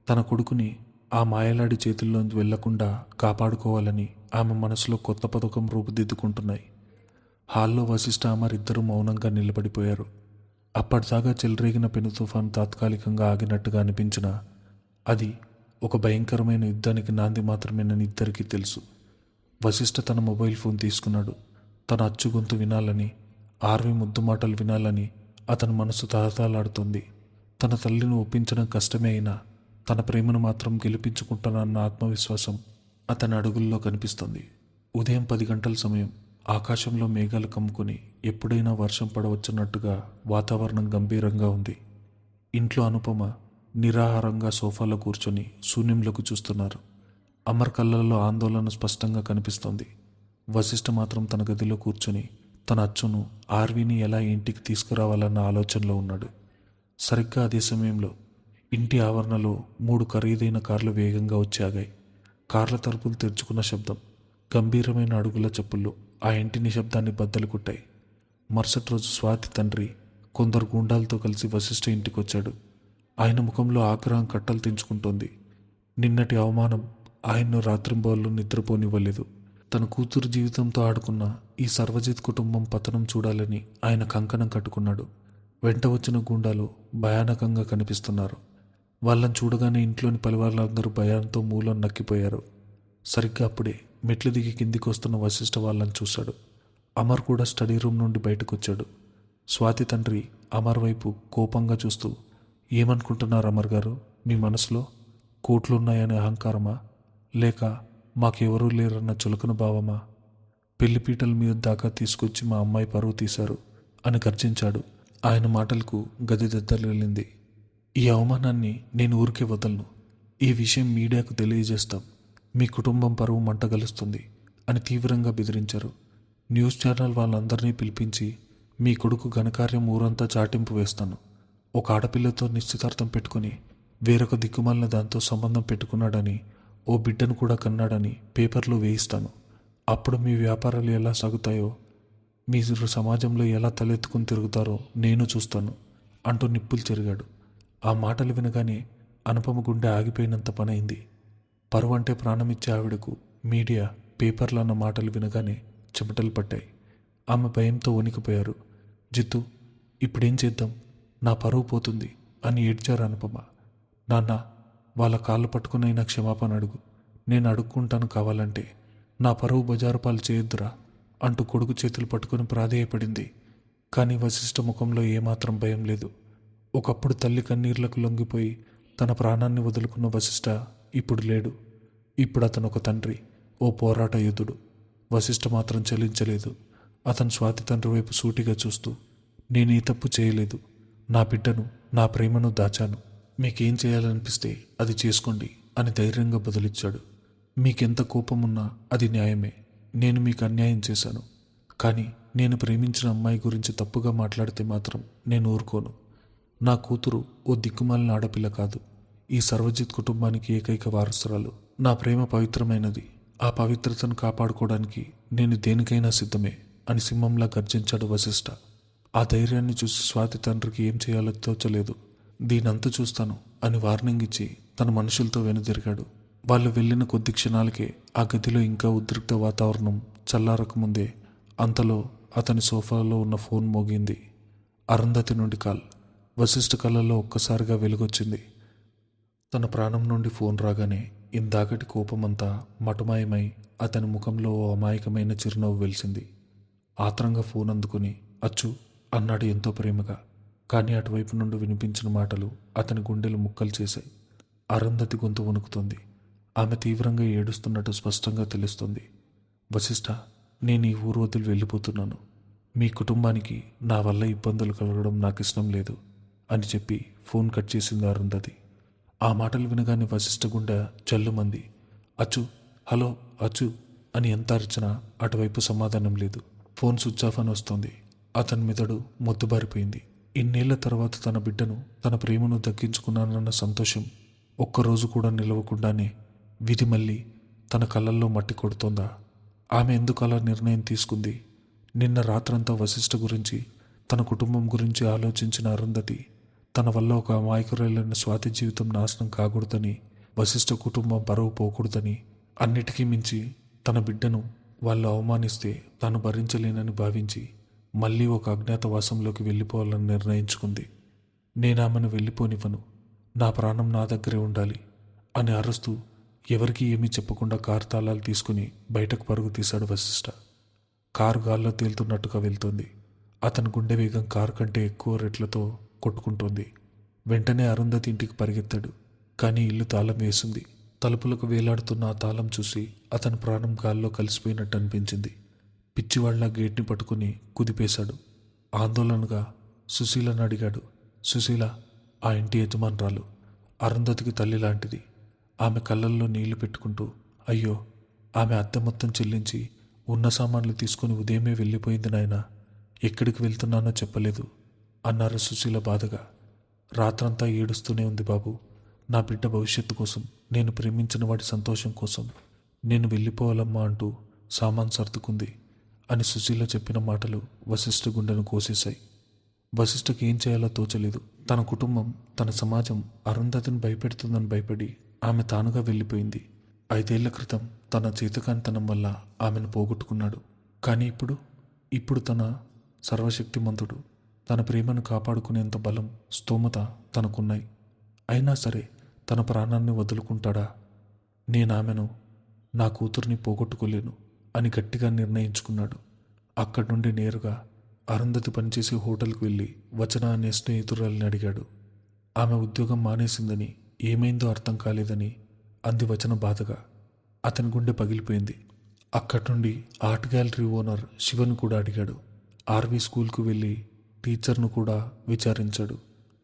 తన కొడుకుని ఆ మాయలాడి చేతుల్లోంచి వెళ్లకుండా కాపాడుకోవాలని ఆమె మనసులో కొత్త పథకం రూపుదిద్దుకుంటున్నాయి. హాల్లో వశిష్ఠ అమరిద్దరూ మౌనంగా నిలబడిపోయారు. అప్పటిదాకా చెలరేగిన పెను తుఫాను తాత్కాలికంగా ఆగినట్టుగా అనిపించినా అది ఒక భయంకరమైన యుద్ధానికి నాంది మాత్రమేనని ఇద్దరికీ తెలుసు. వశిష్ఠ తన మొబైల్ ఫోన్ తీసుకున్నాడు. తన అచ్చు గొంతు వినాలని, ఆర్వి ముద్దు మాటలు వినాలని అతని మనసు తహతహలాడుతుంది. తన తల్లిని ఒప్పించడం కష్టమే అయినా తన ప్రేమను మాత్రం గెలిపించుకుంటానన్న ఆత్మవిశ్వాసం అతని అడుగుల్లో కనిపిస్తుంది. ఉదయం 10 గంటల సమయం. ఆకాశంలో మేఘాలు కమ్ముకుని ఎప్పుడైనా వర్షం పడవచ్చున్నట్టుగా వాతావరణం గంభీరంగా ఉంది. ఇంట్లో అనుపమ నిరాహారంగా సోఫాలో కూర్చొని శూన్యంలోకి చూస్తున్నారు. అమర్ కళ్ళల్లో ఆందోళన స్పష్టంగా కనిపిస్తోంది. వశిష్ఠ మాత్రం తన గదిలో కూర్చొని తన అచ్చును, ఆర్వీని ఎలా ఇంటికి తీసుకురావాలన్న ఆలోచనలో ఉన్నాడు. సరిగ్గా అదే సమయంలో ఇంటి ఆవరణలో 3 ఖరీదైన కార్లు వేగంగా వచ్చి ఆగాయి. కార్ల తలుపులు తెరుచుకున్న శబ్దం, గంభీరమైన అడుగుల చప్పుళ్ళు ఆ ఇంటి నిశ్శబ్దాన్ని బద్దలు కొట్టాయి. మరుసటి రోజు స్వాతి తండ్రి కొందరు గూండాలతో కలిసి వశిష్ఠ ఇంటికొచ్చాడు. ఆయన ముఖంలో ఆగ్రహం కట్టలు తెంచుకుంటోంది. నిన్నటి అవమానం ఆయన్ను రాత్రింబవళ్ళు నిద్రపోనివ్వలేదు. తన కూతురు జీవితంతో ఆడుకున్న ఈ సర్వజిత్ కుటుంబం పతనం చూడాలని ఆయన కంకణం కట్టుకున్నాడు. వెంట వచ్చిన గూండాలు భయానకంగా కనిపిస్తున్నారు. వాళ్ళని చూడగానే ఇంట్లోని పరివారులందరూ భయంతో మూలం నక్కిపోయారు. సరిగ్గా అప్పుడే మెట్లు దిగి కిందికి వస్తున్న వశిష్ఠ వాళ్ళని చూశాడు. అమర్ కూడా స్టడీ రూమ్ నుండి బయటకు వచ్చాడు. స్వాతి తండ్రి అమర్ వైపు కోపంగా చూస్తూ, ఏమనుకుంటున్నారు అమర్ గారు? మీ మనసులో కోట్లున్నాయనే అహంకారమా, లేక మాకెవరూ లేరన్న చులకన భావమా? పెళ్లిపీటల మీద దాకా తీసుకొచ్చి మా అమ్మాయి పరువు తీశారు అని గర్జించాడు. ఆయన మాటలకు గది దద్దరిల్లింది. ఈ అవమానాన్ని నేను ఊరికే వదలను. ఈ విషయం మీడియాకు తెలియజేస్తాం. మీ కుటుంబం పరువు మంటగలుస్తుంది అని తీవ్రంగా బెదిరించారు. న్యూస్ ఛానల్ వాళ్ళందరినీ పిలిపించి మీ కొడుకు ఘనకార్యం ఊరంతా చాటింపు వేస్తాను. ఒక ఆడపిల్లతో నిశ్చితార్థం పెట్టుకుని వేరొక దిక్కుమాలిన దాంతో సంబంధం పెట్టుకున్నాడని, ఓ బిడ్డను కూడా కన్నాడని పేపర్లో వేయిస్తాను. అప్పుడు మీ వ్యాపారాలు ఎలా సాగుతాయో, మీరు సమాజంలో ఎలా తలెత్తుకుని తిరుగుతారో నేను చూస్తాను అంటూ నిప్పులు చెరిగాడు. ఆ మాటలు వినగానే అనుపమ గుండె ఆగిపోయినంత పనైంది. పరువు అంటే ప్రాణమిచ్చే ఆవిడకు మీడియా, పేపర్లు అన్న మాటలు వినగానే చెమటలు పట్టాయి. ఆమె భయంతో వణికిపోయారు. జిత్తు, ఇప్పుడేం చేద్దాం? నా పరువు పోతుంది అని ఏడ్చారు అనుపమ. నాన్న, వాళ్ళ కాళ్ళు పట్టుకునైనా క్షమాపణ అడుగు. నేను అడుక్కుంటాను కావాలంటే. నా పరువు బజారుపాలు చేయొద్దురా అంటూ కొడుకు చేతులు పట్టుకుని ప్రాధేయపడింది. కానీ వశిష్ఠ ముఖంలో ఏమాత్రం భయం లేదు. ఒకప్పుడు తల్లి కన్నీళ్లకు లొంగిపోయి తన ప్రాణాన్ని వదులుకున్న వశిష్ఠ ఇప్పుడు లేడు. ఇప్పుడు అతను ఒక తండ్రి, ఓ పోరాట యోధుడు. వశిష్ఠ మాత్రం చలించలేదు. అతను స్వాతి తండ్రి వైపు సూటిగా చూస్తూ, నేను ఈ తప్పు చేయలేదు. నా బిడ్డను, నా ప్రేమను దాచాను. మీకేం చేయాలనిపిస్తే అది చేసుకోండి అని ధైర్యంగా బదులిచ్చాడు. మీకెంత కోపమున్నా అది న్యాయమే. నేను మీకు అన్యాయం చేశాను. కానీ నేను ప్రేమించిన అమ్మాయి గురించి తప్పుగా మాట్లాడితే మాత్రం నేను ఊరుకోను. నా కూతురు ఓ దిక్కుమాలిన ఆడపిల్ల కాదు. ఈ సర్వజిత్ కుటుంబానికి ఏకైక వారసురాలు. నా ప్రేమ పవిత్రమైనది. ఆ పవిత్రతను కాపాడుకోవడానికి నేను దేనికైనా సిద్ధమే అని సింహంలా గర్జించాడు వశిష్ఠ. ఆ ధైర్యాన్ని చూసి స్వాతి తండ్రికి ఏం చేయాలో తోచలేదు. దీనంతా చూస్తాను అని వార్నింగ్ ఇచ్చి తన మనుషులతో వెనుదిరిగాడు. వాళ్ళు వెళ్ళిన కొద్ది క్షణాలకే ఆ గదిలో ఇంకా ఉద్రిక్త వాతావరణం చల్లారకముందే అంతలో అతని సోఫాలో ఉన్న ఫోన్ మోగింది. అరుంధతి నుండి కాల్. వశిష్ఠ కళ్ళల్లో ఒక్కసారిగా వెలుగొచ్చింది. తన ప్రాణం నుండి ఫోన్ రాగానే ఇందాకటి కోపమంతా మటుమాయమై అతని ముఖంలో ఓ అమాయకమైన చిరునవ్వు వెలిసింది. ఆత్రంగా ఫోన్ అందుకుని అచ్చు అన్నాడు ఎంతో ప్రేమగా. కానీ అటువైపు నుండి వినిపించిన మాటలు అతని గుండెలు ముక్కలు చేశాయి. అరుంధతి గొంతు వణుకుతుంది. ఆమె తీవ్రంగా ఏడుస్తున్నట్టు స్పష్టంగా తెలుస్తుంది. వశిష్ఠ, నేను ఈ ఊరు వదిలి వెళ్ళిపోతున్నాను. మీ కుటుంబానికి నా వల్ల ఇబ్బందులు కలగడం నాకు ఇష్టం లేదు అని చెప్పి ఫోన్ కట్ చేసింది అరుంధతి. ఆ మాటలు వినగానే వశిష్ఠ గుండె జల్లుమంది. అచ్చు, హలో అచ్చు అని ఎంత అరిచినా అటువైపు సమాధానం లేదు. ఫోన్ స్విచ్ ఆఫ్ అని వస్తుంది. అతని మెదడు మొద్దుబారిపోయింది. ఇన్నేళ్ల తర్వాత తన బిడ్డను, తన ప్రేమను దక్కించుకున్నానన్న సంతోషం ఒక్కరోజు కూడా నిలవకుండానే విధి మళ్ళీ తన కళ్ళల్లో మట్టి కొడుతోందా? ఆమె ఎందుకు అలా నిర్ణయం తీసుకుంది? నిన్న రాత్రంతా వశిష్ఠ గురించి, తన కుటుంబం గురించి ఆలోచించిన అరుంధతి తన వల్ల ఒక అమాయకురాలైన స్వాతి జీవితం నాశనం కాకూడదని, వశిష్ఠ కుటుంబం పరువు పోకూడదని, అన్నిటికీ మించి తన బిడ్డను వాళ్ళు అవమానిస్తే తాను భరించలేనని భావించి మళ్ళీ ఒక అజ్ఞాతవాసంలోకి వెళ్ళిపోవాలని నిర్ణయించుకుంది. నేనామెను వెళ్ళిపోనివ్వను, నా ప్రాణం నా దగ్గరే ఉండాలి అని అరుస్తూ ఎవరికీ ఏమీ చెప్పకుండా కారు తాళాలు తీసుకుని బయటకు పరుగు తీశాడు వశిష్ఠ. కారు గాల్లో తేలుతున్నట్టుగా వెళ్తోంది. అతని గుండె వేగం కారు కంటే ఎక్కువ రెట్లతో కొట్టుకుంటోంది. వెంటనే అరుంధతి ఇంటికి పరిగెత్తాడు. కానీ ఇల్లు తాళం వేసింది. తలుపులకు వేలాడుతున్న ఆ తాళం చూసి అతని ప్రాణం గాల్లో కలిసిపోయినట్టు అనిపించింది. పిచ్చివాళ్ల గేట్ని పట్టుకుని కుదిపేశాడు. ఆందోళనగా సుశీలను అడిగాడు. సుశీల ఆ ఇంటి యజమానురాలు, అరుంధతికి తల్లి లాంటిది. ఆమె కళ్ళల్లో నీళ్లు పెట్టుకుంటూ, అయ్యో, ఆమె అద్దె మొత్తం చెల్లించి ఉన్న సామాన్లు తీసుకుని ఉదయమే వెళ్ళిపోయింది నాయనా. ఎక్కడికి వెళ్తున్నానో చెప్పలేదు అన్నారు సుశీల బాధగా. రాత్రంతా ఏడుస్తూనే ఉంది బాబు. నా బిడ్డ భవిష్యత్తు కోసం, నేను ప్రేమించిన వాడి సంతోషం కోసం నేను వెళ్ళిపోవాలమ్మా అంటూ సామాన్ సర్దుకుంది అని సుశీల చెప్పిన మాటలు వశిష్ఠ గుండెను కోసేశాయి. వశిష్ఠకి ఏం చేయాలో తోచలేదు. తన కుటుంబం, తన సమాజం అరుంధతిని భయపెడుతుందని భయపడి ఆమె తానుగా వెళ్ళిపోయింది. 5 ఏళ్ల క్రితం తన చేతకానితనం వల్ల ఆమెను పోగొట్టుకున్నాడు. కానీ ఇప్పుడు తన సర్వశక్తిమంతుడు. తన ప్రేమను కాపాడుకునేంత బలం, స్తోమత తనకున్నాయి. అయినా సరే తన ప్రాణాన్ని వదులుకుంటాడా? నేనామెను, నా కూతుర్ని పోగొట్టుకోలేను అని గట్టిగా నిర్ణయించుకున్నాడు. అక్కడి నుండి నేరుగా అరుంధతి పనిచేసే హోటల్కి వెళ్ళి వచన అనే స్నేహితురాలిని అడిగాడు. ఆమె ఉద్యోగం మానేసిందని, ఏమైందో అర్థం కాలేదని అంది వచన బాధగా. అతని గుండె పగిలిపోయింది. అక్కడి నుండి ఆర్ట్ గ్యాలరీ ఓనర్ శివను కూడా అడిగాడు. ఆర్వి స్కూల్కు వెళ్ళి టీచర్ను కూడా విచారించాడు.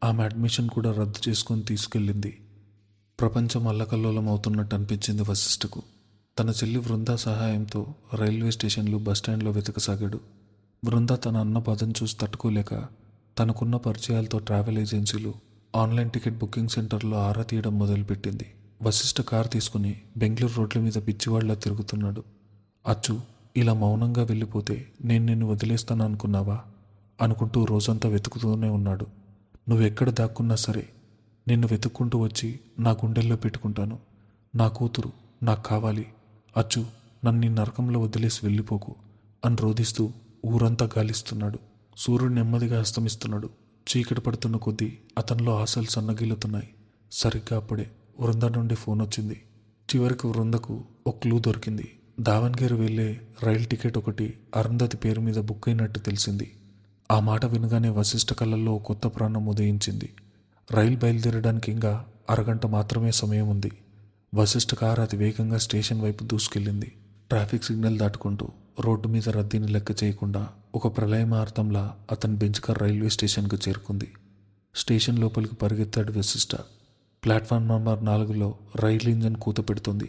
ఆమె అడ్మిషన్ కూడా రద్దు చేసుకొని తీసుకెళ్ళింది. ప్రపంచం అల్లకల్లోలం అవుతున్నట్టు అనిపించింది వశిష్ఠకు. తన చెల్లి వృంద సహాయంతో రైల్వే స్టేషన్లు, బస్టాండ్లో వెతకసాగాడు. వృంద తన అన్న బాధను చూసి తట్టుకోలేక తనకున్న పరిచయాలతో ట్రావెల్ ఏజెన్సీలు, ఆన్లైన్ టికెట్ బుకింగ్ సెంటర్లో ఆరా తీయడం మొదలుపెట్టింది. వశిష్ఠ కారు తీసుకుని బెంగళూరు రోడ్ల మీద పిచ్చివాళ్లా తిరుగుతున్నాడు. అచ్చు, ఇలా మౌనంగా వెళ్ళిపోతే నేను నిన్ను వదిలేస్తాను అనుకున్నావా అనుకుంటూ రోజంతా వెతుకుతూనే ఉన్నాడు. నువ్వెక్కడ దాక్కున్నా సరే నిన్ను వెతుక్కుంటూ వచ్చి నా గుండెల్లో పెట్టుకుంటాను. నా కూతురు నాకు కావాలి. అచ్చు, నన్ను నీ నరకంలో వదిలేసి వెళ్ళిపోకు అని రోధిస్తూ ఊరంతా గాలిస్తున్నాడు. సూర్యుడు నెమ్మదిగా అస్తమిస్తున్నాడు. చీకటి పడుతున్న కొద్దీ అతనిలో ఆశలు సన్నగిల్లుతున్నాయి. సరిగ్గా అప్పుడే వృంద నుండి ఫోన్ వచ్చింది. చివరికి వృందకు ఒక క్లూ దొరికింది. దావన్గిరి వెళ్లే రైలు టికెట్ ఒకటి అరుంధతి పేరు మీద బుక్ అయినట్టు తెలిసింది. ఆ మాట వినగానే వశిష్ఠ కళ్ళల్లో కొత్త ప్రాణం ఉదయించింది. రైలు బయలుదేరడానికి ఇంకా అరగంట మాత్రమే సమయం ఉంది. వశిష్ఠ కారు అతి వేగంగా స్టేషన్ వైపు దూసుకెళ్ళింది. ట్రాఫిక్ సిగ్నల్ దాటుకుంటూ రోడ్డు మీద రద్దీని లెక్క చేయకుండా ఒక ప్రళయమార్తంలా అతని బెంచ్ కార్ రైల్వే స్టేషన్కు చేరుకుంది. స్టేషన్ లోపలికి పరిగెత్తాడు వశిష్ఠ. ప్లాట్ఫామ్ నంబర్ 4లో రైలు ఇంజన్ కూత పెడుతుంది.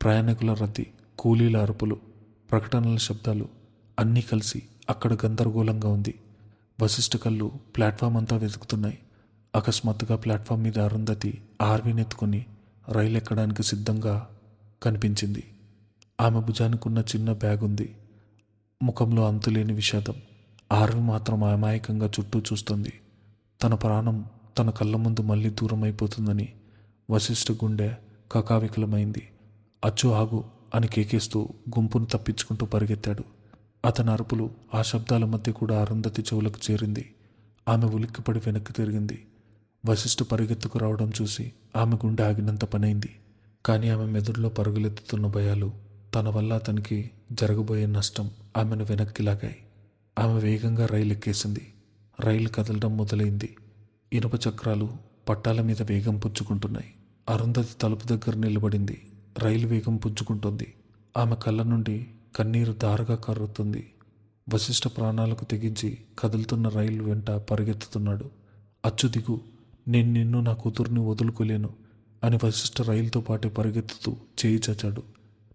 ప్రయాణికుల రద్దీ, కూలీల అరుపులు, ప్రకటనల శబ్దాలు అన్నీ కలిసి అక్కడ గందరగోళంగా ఉంది. వశిష్ఠ కళ్ళు ప్లాట్ఫామ్ అంతా వెతుకుతున్నాయి. అకస్మాత్తుగా ప్లాట్ఫామ్ మీద అరుంధతి ఆర్వీనెత్తుకుని రైలు ఎక్కడానికి సిద్ధంగా కనిపించింది. ఆమె భుజానికున్న చిన్న బ్యాగ్ ఉంది. ముఖంలో అంతులేని విషాదం. ఆర్వి మాత్రం అమాయకంగా చుట్టూ చూస్తుంది. తన ప్రాణం తన కళ్ళ ముందు మళ్ళీ దూరం అయిపోతుందని వశిష్ఠ గుండె కకావికలమైంది. అచ్చు, ఆగు అని కేకేస్తూ గుంపును తప్పించుకుంటూ పరిగెత్తాడు. అతని అరుపులు, ఆ శబ్దాల మధ్య కూడా అరుంధతి చెవులకు చేరింది. ఆమె ఉలిక్కిపడి వెనక్కి తిరిగింది. వశిష్ఠ పరిగెత్తుకు రావడం చూసి ఆమె గుండె ఆగినంత పనైంది. కానీ ఆమె మెదడులో పరుగులెత్తుతున్న భయాలు, తన వల్ల అతనికి జరగబోయే నష్టం ఆమెను వెనక్కి లాగాయి. ఆమె వేగంగా రైలు ఎక్కేసింది. రైలు కదలడం మొదలైంది. ఇనుప చక్రాలు పట్టాల మీద వేగం పుంజుకుంటున్నాయి. అరుంధతి తలుపు దగ్గర నిలబడింది. రైలు వేగం పుంజుకుంటుంది. ఆమె కళ్ళ నుండి కన్నీరు దారగా కర్రుతుంది. వశిష్ఠ ప్రాణాలకు తెగించి కదులుతున్న రైలు వెంట పరిగెత్తుతున్నాడు. అచ్చు, దిగు, నేను నిన్ను, నా కూతుర్ని వదులుకోలేను అని వశిష్ఠ రైలుతో పాటే పరిగెత్తుతూ చేయి చాచాడు.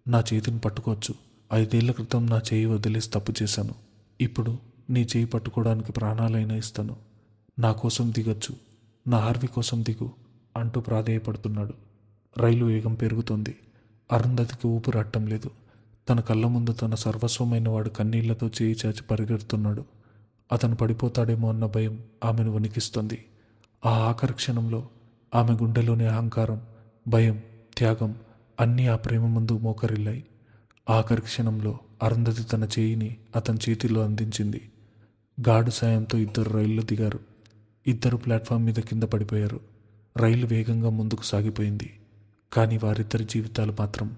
నా చేతిని పట్టుకోవచ్చు. 5 ఏళ్ల క్రితం నా చేయి వదిలేసి తప్పు చేశాను. ఇప్పుడు నీ చేయి పట్టుకోవడానికి ప్రాణాలైనా ఇస్తాను. నా కోసం దిగొచ్చు, నా ఆర్వి కోసం దిగు అంటూ ప్రాధేయపడుతున్నాడు. రైలు వేగం పెరుగుతోంది. అరుంధతికి ఊపిరాటం లేదు. తన కళ్ళ ముందు తన సర్వస్వమైన వాడు కన్నీళ్లతో చేయి చాచి పరిగెడుతున్నాడు. అతను పడిపోతాడేమో అన్న భయం ఆమెను వణికిస్తుంది. ఆ ఆఖరి క్షణంలో ఆమె గుండెలోని అహంకారం, భయం, త్యాగం అన్నీ ఆ ప్రేమ ముందు మోకరిల్లాయి. ఆఖరి క్షణంలో అరుంధతి తన చేయిని అతని చేతిలో అందించింది. గార్డు సాయంతో ఇద్దరు రైల్లో దిగారు. ఇద్దరు ప్లాట్ఫామ్ మీద కింద పడిపోయారు. రైలు వేగంగా ముందుకు సాగిపోయింది. కానీ వారిద్దరి జీవితాలు మాత్రం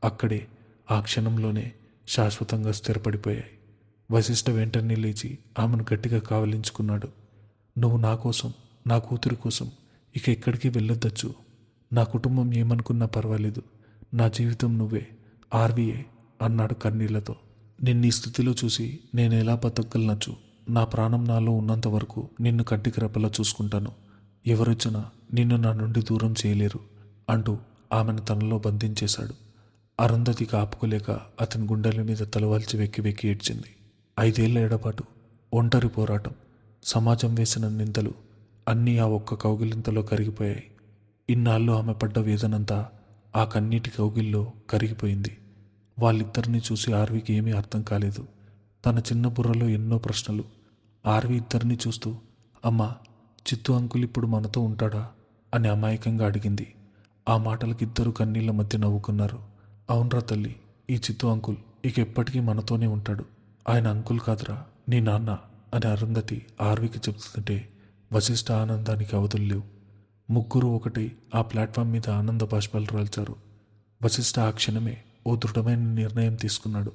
అక్కడే, ఆ క్షణంలోనే శాశ్వతంగా స్థిరపడిపోయాయి. వశిష్ఠ వెంటనే లేచి ఆమెను గట్టిగా కావలించుకున్నాడు. నువ్వు నా కోసం, నా కూతురి కోసం ఇక ఎక్కడికి వెళ్ళొద్దచ్చు. నా కుటుంబం ఏమనుకున్నా పర్వాలేదు. నా జీవితం నువ్వే, ఆర్వీఏ అన్నాడు కన్నీళ్లతో. నిన్ను ఈ స్థితిలో చూసి నేను ఎలా బతకగలనచ్చు. నా ప్రాణం నాలో ఉన్నంత వరకు నిన్ను కంటికి రెప్పలా చూసుకుంటాను. ఎవరొచ్చినా నిన్ను నా నుండి దూరం చేయలేరు అంటూ ఆమెను తనలో బంధించేశాడు. అరుంధతికి ఆపుకోలేక అతని గుండెల మీద తలవాల్చి వెక్కి వెక్కి ఏడ్చింది. 5 ఏళ్ల ఎడబాటు, ఒంటరి పోరాటం, సమాజం వేసిన నిందలు అన్నీ ఆ ఒక్క కౌగిలింతలో కరిగిపోయాయి. ఇన్నాళ్ళు ఆమె పడ్డ వేదనంతా ఆ కన్నీటి కౌగిల్లో కరిగిపోయింది. వాళ్ళిద్దరినీ చూసి ఆర్వీకి ఏమీ అర్థం కాలేదు. తన చిన్న బుర్రలో ఎన్నో ప్రశ్నలు. ఆర్వీ ఇద్దరినీ చూస్తూ, అమ్మా, చిత్తు అంకుల్ ఇప్పుడు మనతో ఉంటాడా అని అమాయకంగా అడిగింది. ఆ మాటలకి ఇద్దరు కన్నీళ్ల మధ్య నవ్వుకున్నారు. అవునరా తల్లి, ఈ చిత్తు అంకుల్ ఇక ఎప్పటికీ మనతోనే ఉంటాడు. ఆయన అంకుల్ కాదురా, నీ నాన్న అని అరుంధతి ఆర్వీకి చెబుతుంటే వశిష్ఠ ఆనందానికి అవధులు లేవు. ముగ్గురు ఒకటి ఆ ప్లాట్ఫామ్ మీద ఆనంద బాష్పాలు రాల్చారు. వశిష్ఠ ఆ క్షణమే ఓ దృఢమైన నిర్ణయం తీసుకున్నాడు.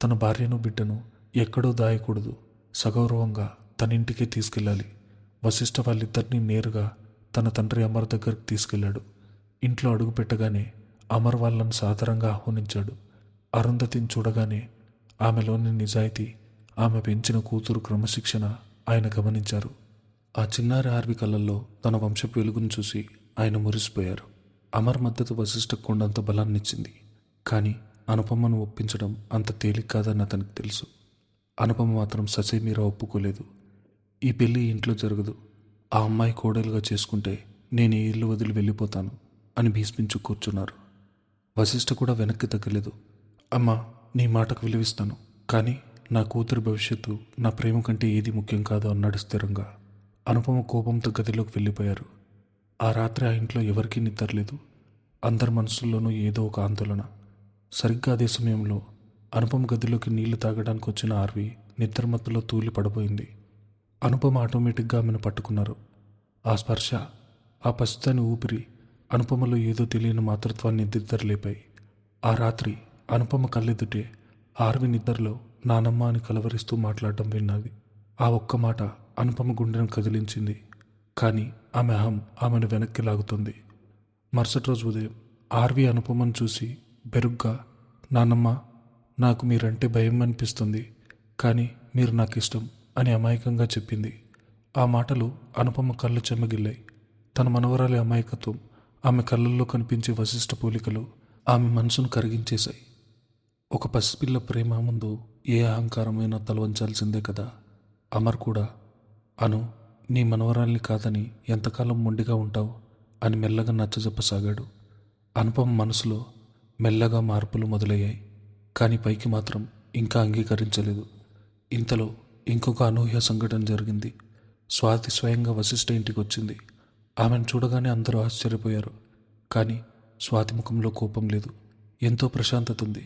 తన భార్యను, బిడ్డను ఎక్కడో దాయకూడదు. సగౌరవంగా తన ఇంటికే తీసుకెళ్ళాలి. వశిష్ఠ వాళ్ళిద్దరినీ నేరుగా తన తండ్రి అమర్ దగ్గరకు తీసుకెళ్లాడు. ఇంట్లో అడుగు పెట్టగానే అమర్ వాళ్ళను సాదరంగా ఆహ్వానించాడు. అరుంధతిని చూడగానే ఆమెలోని నిజాయితీ, ఆమె పెంచిన కూతురు క్రమశిక్షణ ఆయన గమనించారు. ఆ చిన్నారి ఆర్వి కళ్ళల్లో తన వంశపు వెలుగును చూసి ఆయన మురిసిపోయారు. అమర్ మద్దతు వశిష్ఠకు కొండంత బలాన్నిచ్చింది. కానీ అనుపమను ఒప్పించడం అంత తేలిక కాదని అతనికి తెలుసు. అనుపమ మాత్రం ససేమీరా ఒప్పుకోలేదు. ఈ పెళ్ళి ఇంట్లో జరగదు. ఆ అమ్మాయి కోడలుగా చేసుకుంటే నేను ఈ ఇల్లు వదిలి వెళ్ళిపోతాను అని భీష్మించు కూర్చున్నారు. వశిష్ఠ కూడా వెనక్కి తగ్గలేదు. అమ్మా, నీ మాటకు విలువిస్తాను, కానీ నా కూతురి భవిష్యత్తు నా ప్రేమ కంటే ఏది ముఖ్యం కాదు అన్నాడు స్థిరంగా. అనుపమ కోపంతో గదిలోకి వెళ్ళిపోయారు. ఆ రాత్రి ఆ ఇంట్లో ఎవరికీ నిద్రలేదు. అందరి మనసుల్లోనూ ఏదో ఒక ఆందోళన. సరిగ్గా అదే సమయంలో అనుపమ గదిలోకి నీళ్లు తాగడానికి వచ్చిన ఆర్వి నిద్రమత్తులో తూలి పడిపోయింది. అనుపమ ఆటోమేటిక్గా ఆమెను పట్టుకున్నారు. ఆ స్పర్శ, ఆ పసితని ఊపిరి అనుపమలో ఏదో తెలియని మాతృత్వాన్ని నిద్రలేపాయి. ఆ రాత్రి అనుపమ కళ్ళెదుటే ఆర్వి నిద్రలో నానమ్మ అని కలవరిస్తూ మాట్లాడటం విన్నది. ఆ ఒక్క మాట అనుపమ గుండెను కదిలించింది. కానీ ఆమె అహం ఆమెను వెనక్కి లాగుతుంది. మరుసటి రోజు ఉదయం ఆర్వి అనుపమను చూసి బెరుగ్గా, నానమ్మ, నాకు మీరంటే భయం అనిపిస్తుంది, కానీ మీరు నాకు ఇష్టం అని అమాయకంగా చెప్పింది. ఆ మాటలు అనుపమ కళ్ళు చెమ్మగిల్లాయి. తన మనవరాలి అమాయకత్వం, ఆమె కళ్ళల్లో కనిపించే వశిష్ఠ పోలికలు ఆమె మనసును కరిగించేశాయి. ఒక పసిపిల్ల ప్రేమ ముందు ఏ అహంకారమైనా తలవంచాల్సిందే కదా. అమర్ కూడా, అను, నీ మనవరాల్ని కాదని ఎంతకాలం మొండిగా ఉంటావు అని మెల్లగా నచ్చజెప్పసాగాడు. అనుపమ మనసులో మెల్లగా మార్పులు మొదలయ్యాయి. కానీ పైకి మాత్రం ఇంకా అంగీకరించలేదు. ఇంతలో ఇంకొక అనూహ్య సంఘటన జరిగింది. స్వాతి స్వయంగా వశిష్ఠ ఇంటికి వచ్చింది. ఆమెను చూడగానే అందరూ ఆశ్చర్యపోయారు. కానీ స్వాతి ముఖంలో కోపం లేదు, ఎంతో ప్రశాంతత ఉంది.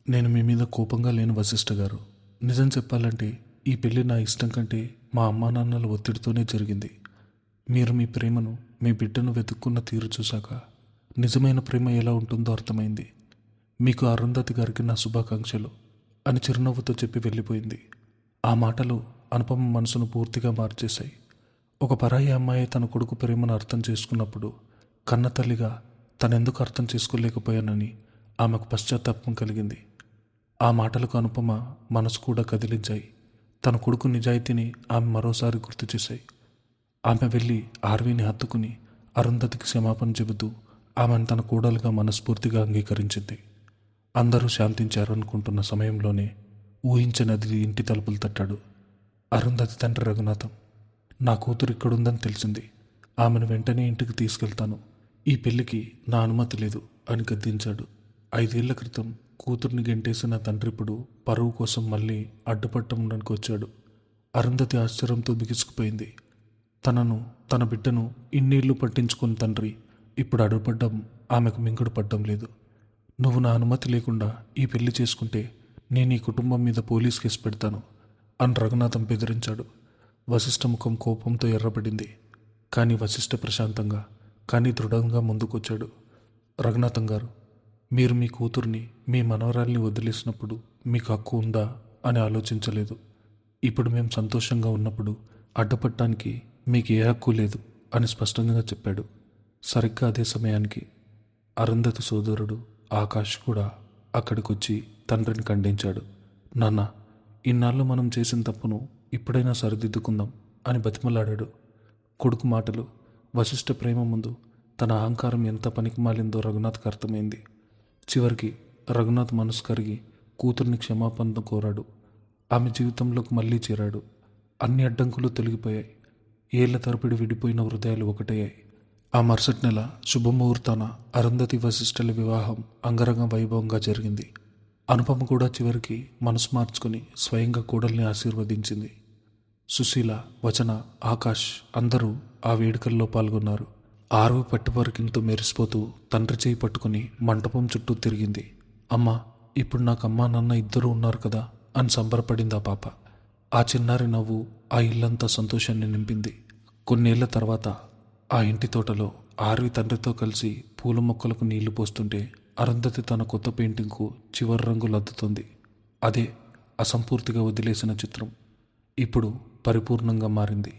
నేను మీ మీద కోపంగా లేను వశిష్ఠ గారు. నిజం చెప్పాలంటే ఈ పెళ్లి నా ఇష్టం కంటే మా అమ్మా నాన్నల ఒత్తిడితోనే జరిగింది. మీరు మీ ప్రేమను, మీ బిడ్డను వెతుక్కున్న తీరు చూశాక నిజమైన ప్రేమ ఎలా ఉంటుందో అర్థమైంది. మీకు అరుంధతి గారికి నా శుభాకాంక్షలు అని చిరునవ్వుతో చెప్పి వెళ్ళిపోయింది. ఆ మాటలు అనుపమ మనసును పూర్తిగా మార్చేశాయి. ఒక పరాయి అమ్మాయి తన కొడుకు ప్రేమను అర్థం చేసుకున్నప్పుడు కన్నతల్లిగా తనెందుకు అర్థం చేసుకోలేకపోయానని ఆమెకు పశ్చాత్తాపం కలిగింది. ఆ మాటలకు అనుపమ మనసు కూడా కదిలించాయి. తన కొడుకు నిజాయితీని ఆమె మరోసారి గుర్తు చేశాయి. ఆమె వెళ్ళి ఆర్వీని హత్తుకుని అరుంధతికి క్షమాపణ చెబుతూ ఆమెను తన కోడలుగా మనస్ఫూర్తిగా అంగీకరించింది. అందరూ శాంతించారనుకుంటున్న సమయంలోనే ఊహించనది ఇంటి తలుపులు తట్టాడు. అరుంధతి తండ్రి రఘునాథం. నా కూతురు ఇక్కడుందని తెలిసింది. ఆమెను వెంటనే ఇంటికి తీసుకెళ్తాను. ఈ పెళ్లికి నా అనుమతి లేదు అని గద్దించాడు. 5 ఏళ్ల క్రితం కూతుర్ని గెంటేసిన తండ్రి ఇప్పుడు పరువు కోసం మళ్ళీ అడ్డుపట్టడానికి వచ్చాడు. అరుంధతి ఆశ్చర్యంతో బిగుసుకుపోయింది. తన బిడ్డను ఇన్నేళ్లు పట్టించుకున్న తండ్రి ఇప్పుడు అడ్డుపడ్డం ఆమెకు మింగుడు పడ్డం లేదు. నువ్వు నా అనుమతి లేకుండా ఈ పెళ్లి చేసుకుంటే నేను ఈ కుటుంబం మీద పోలీస్ కేసు పెడతాను అని రఘునాథం బెదిరించాడు. వశిష్ఠ ముఖం కోపంతో ఎర్రబడింది. కానీ వశిష్ఠ ప్రశాంతంగా కానీ దృఢంగా ముందుకొచ్చాడు. రఘునాథం గారు, మీరు మీ కూతుర్ని మీ మనవరాల్ని వదిలేసినప్పుడు మీకు హక్కు ఉందా అని ఆలోచించలేదు. ఇప్పుడు మేము సంతోషంగా ఉన్నప్పుడు అడ్డుపట్టడానికి మీకు ఏ హక్కు లేదు అని స్పష్టంగా చెప్పాడు. సరిగ్గా అదే సమయానికి అరుంధతి సోదరుడు ఆకాష్ కూడా అక్కడికొచ్చి తండ్రిని ఖండించాడు. నాన్న, ఇన్నాళ్ళు మనం చేసిన తప్పును ఇప్పుడైనా సరిదిద్దుకుందాం అని బతిమలాడాడు. కొడుకు మాటలు, వశిష్ఠ ప్రేమ ముందు తన అహంకారం ఎంత పనికిమాలిందో రఘునాథ్కి అర్థమైంది. చివరికి రఘునాథ్ మనసు కరిగి కూతుర్ని క్షమాపణ కోరాడు. ఆమె జీవితంలోకి మళ్ళీ చేరాడు. అన్ని అడ్డంకులు తొలగిపోయాయి. ఏళ్ల తరబడి విడిపోయిన హృదయాలు ఒకటయ్యాయి. ఆ మరుసటి నెల శుభముహూర్తాన అరుంధతి వశిష్ఠుల వివాహం అంగరంగ వైభవంగా జరిగింది. అనుపమ కూడా చివరికి మనసు మార్చుకుని స్వయంగా కోడల్ని ఆశీర్వదించింది. సుశీల, వచన, ఆకాష్ అందరూ ఆ వేడుకల్లో పాల్గొన్నారు. ఆర్వి పట్టుపరికింతో మెరిసిపోతూ తండ్రి చేయి పట్టుకుని మంటపం చుట్టూ తిరిగింది. అమ్మా, ఇప్పుడు నాకు అమ్మా నాన్న ఇద్దరూ ఉన్నారు కదా అని సంబరపడింది ఆ పాప. ఆ చిన్నారి నవ్వు ఆ ఇల్లంతా సంతోషాన్ని నింపింది. కొన్నేళ్ల తర్వాత ఆ ఇంటి తోటలో ఆర్వి తండ్రితో కలిసి పూల మొక్కలకు నీళ్లు పోస్తుంటే అరుంధతి తన కొత్త పెయింటింగ్కు చివరి రంగులు అద్దుతుంది. అదే అసంపూర్తిగా వదిలేసిన చిత్రం ఇప్పుడు పరిపూర్ణంగా మారింది.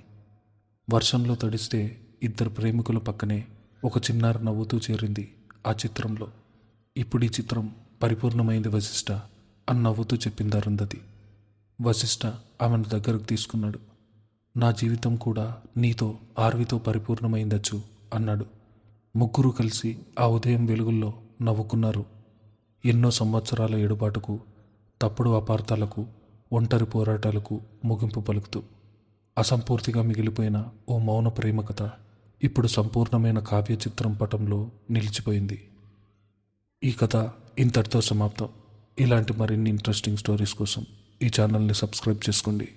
వర్షంలో తడిస్తే ఇద్దరు ప్రేమికుల పక్కనే ఒక చిన్నారి నవ్వుతూ చేరింది ఆ చిత్రంలో. ఇప్పుడు ఈ చిత్రం పరిపూర్ణమైంది వశిష్ఠ అని నవ్వుతూ చెప్పింది అరుంధతి. వశిష్ఠ ఆమెను దగ్గరకు తీసుకున్నాడు. నా జీవితం కూడా నీతో ఆర్వితో పరిపూర్ణమైందచ్చు అన్నాడు. ముగ్గురు కలిసి ఆ ఉదయం వెలుగుల్లో నవ్వుకున్నారు. ఎన్నో సంవత్సరాల ఎడుబాటుకు, తప్పుడు అపార్థాలకు, ఒంటరి పోరాటాలకు ముగింపు పలుకుతూ అసంపూర్తిగా మిగిలిపోయిన ఓ మౌన ప్రేమ కథ ఇప్పుడు సంపూర్ణమైన కావ్య చిత్రం పటంలో నిలిచిపోయింది. ఈ కథ ఇంతటితో సమాప్తం. ఇలాంటి మరిన్ని ఇంట్రెస్టింగ్ స్టోరీస్ కోసం ఈ ఛానల్ని సబ్స్క్రైబ్ చేసుకోండి.